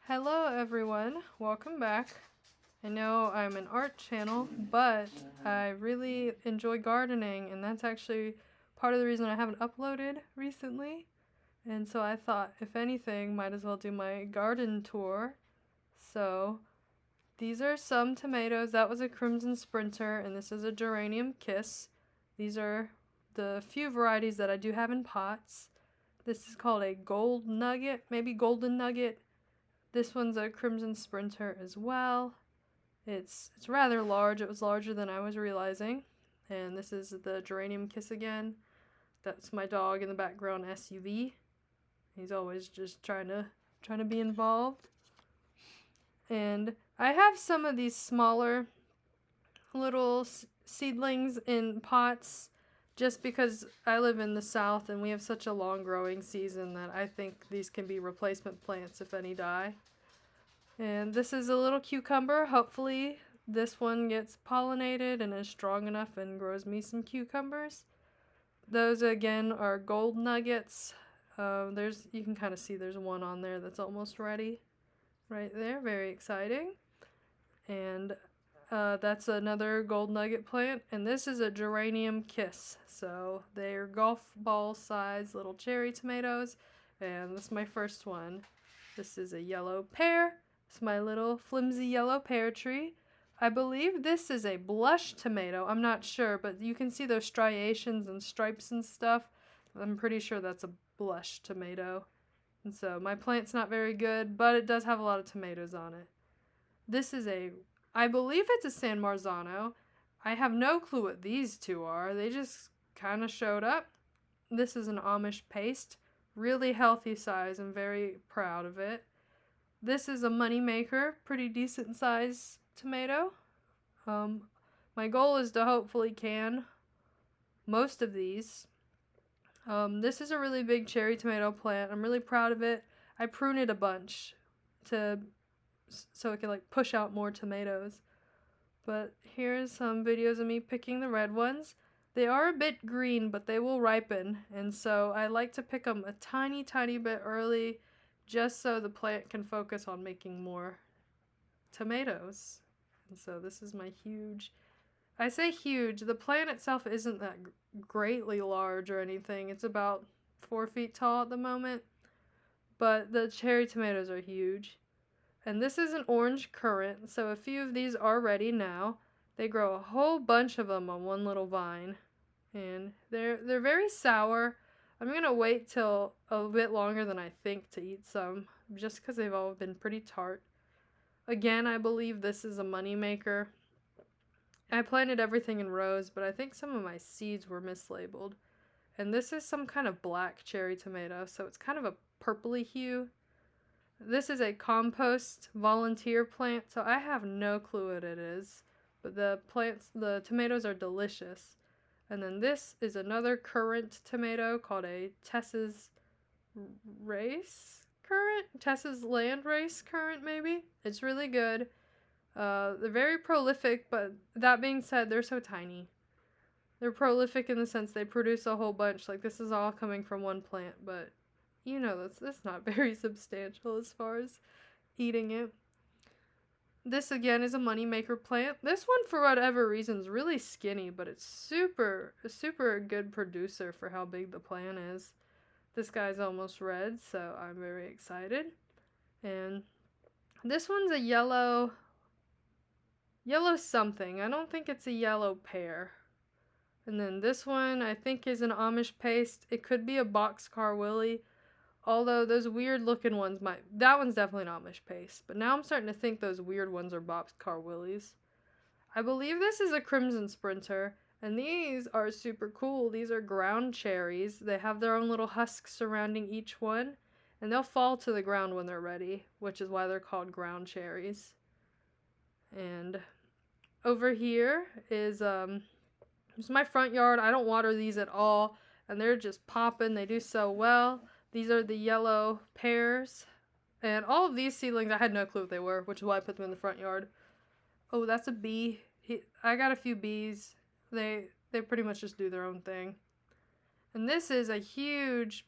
Hello everyone, welcome back. I know I'm an art channel, but I really enjoy gardening, and that's actually part of the reason I haven't uploaded recently. And so I thought, if anything, might as well do my garden tour. So these are some tomatoes. That was a Crimson Sprinter, and this is a Geranium Kiss. These are the few varieties that I do have in pots. This is called a Gold Nugget, maybe Golden Nugget. This one's a Crimson Sprinter as well. It's rather large. It was larger than I was realizing. And this is the Geranium Kiss again. That's my dog in the background, SUV. He's always just trying to be involved. And I have some of these smaller little seedlings in pots just because I live in the South and we have such a long growing season that I think these can be replacement plants if any die. And this is a little cucumber. Hopefully this one gets pollinated and is strong enough and grows me some cucumbers. Those again are gold nuggets. You can kind of see there's one on there that's almost ready right there. Very exciting. And that's another gold nugget plant. And this is a Geranium Kiss. So they're golf ball size little cherry tomatoes. And this is my first one. This is a yellow pear. It's my little flimsy yellow pear tree. I believe this is a blush tomato. I'm not sure, but you can see those striations and stripes and stuff. I'm pretty sure that's a blush tomato. And so my plant's not very good, but it does have a lot of tomatoes on it. This is I believe it's a San Marzano. I have no clue what these two are. They just kind of showed up. This is an Amish paste. Really healthy size. I'm very proud of it. This is a money maker, pretty decent size tomato. My goal is to hopefully can most of these. This is a really big cherry tomato plant. I'm really proud of it. I prune it a bunch so it can like push out more tomatoes. But here's some videos of me picking the red ones. They are a bit green, but they will ripen, and so I like to pick them a tiny bit early just so the plant can focus on making more tomatoes. And so this is my I say huge, the plant itself isn't that greatly large or anything. It's about 4 feet tall at the moment, but the cherry tomatoes are huge. And this is an orange currant, so a few of these are ready now. They grow a whole bunch of them on one little vine, and they're very sour. I'm gonna wait till a bit longer than I think to eat some, just because they've all been pretty tart. Again, I believe this is a money maker. I planted everything in rows, but I think some of my seeds were mislabeled. And this is some kind of black cherry tomato, so it's kind of a purpley hue. This is a compost volunteer plant, so I have no clue what it is. But the tomatoes are delicious. And then this is another currant tomato called a Tess's Land Race currant, maybe. It's really good. They're very prolific, but that being said, they're so tiny. They're prolific in the sense they produce a whole bunch. Like, this is all coming from one plant, but you know that's not very substantial as far as eating it. This again is a moneymaker plant. This one, for whatever reason, is really skinny, but it's super good producer for how big the plant is. This guy's almost red, so I'm very excited. And this one's a yellow something. I don't think it's a yellow pear. And then this one I think is an Amish paste. It could be a boxcar willy. Although those weird looking ones that one's definitely an Amish paste. But now I'm starting to think those weird ones are boxcar willies. I believe this is a Crimson Sprinter. And these are super cool. These are ground cherries. They have their own little husks surrounding each one. And they'll fall to the ground when they're ready, which is why they're called ground cherries. And over here is it's my front yard. I don't water these at all. And they're just popping. They do so well. These are the yellow pears. And all of these seedlings, I had no clue what they were, which is why I put them in the front yard. Oh, that's a bee. I got a few bees. They pretty much just do their own thing. And this is a huge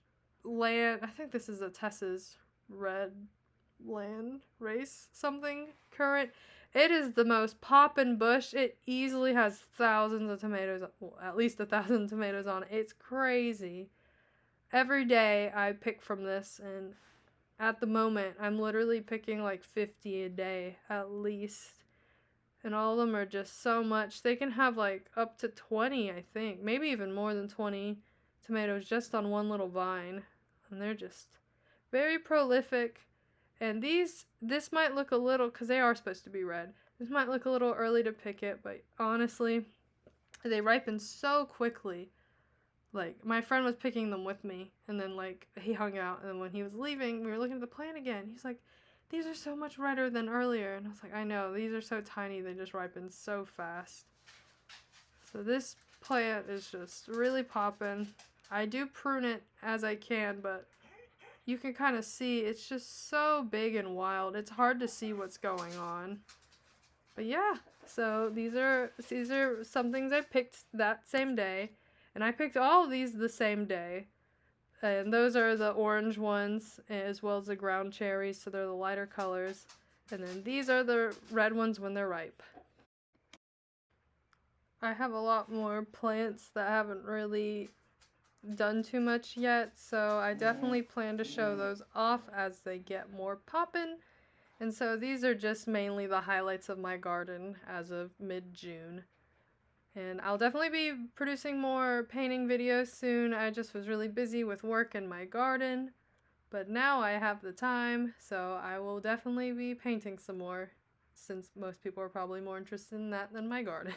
I think this is a Tess's red land race something currant. It is the most poppin' bush. It easily has thousands of tomatoes, well, at least 1,000 tomatoes on it. It's crazy. Every day I pick from this, and at the moment I'm literally picking like 50 a day at least. And all of them are just so much. They can have like up to 20, I think. Maybe even more than 20 tomatoes just on one little vine. And they're just very prolific. And this might look a little, because they are supposed to be red. This might look a little early to pick it, but honestly, they ripen so quickly. Like, my friend was picking them with me, and then, like, he hung out, and then when he was leaving, we were looking at the plant again. He's like, these are so much redder than earlier. And I was like, I know, these are so tiny, they just ripen so fast. So this plant is just really popping. I do prune it as I can, but you can kind of see it's just so big and wild. It's hard to see what's going on. But yeah, so these are some things I picked that same day. And I picked all of these the same day. And those are the orange ones, as well as the ground cherries, so they're the lighter colors. And then these are the red ones when they're ripe. I have a lot more plants that haven't really done too much yet, so I definitely plan to show those off as they get more poppin'. And so these are just mainly the highlights of my garden as of mid-June. And I'll definitely be producing more painting videos soon. I just was really busy with work in my garden. But now I have the time, so I will definitely be painting some more, since most people are probably more interested in that than my garden.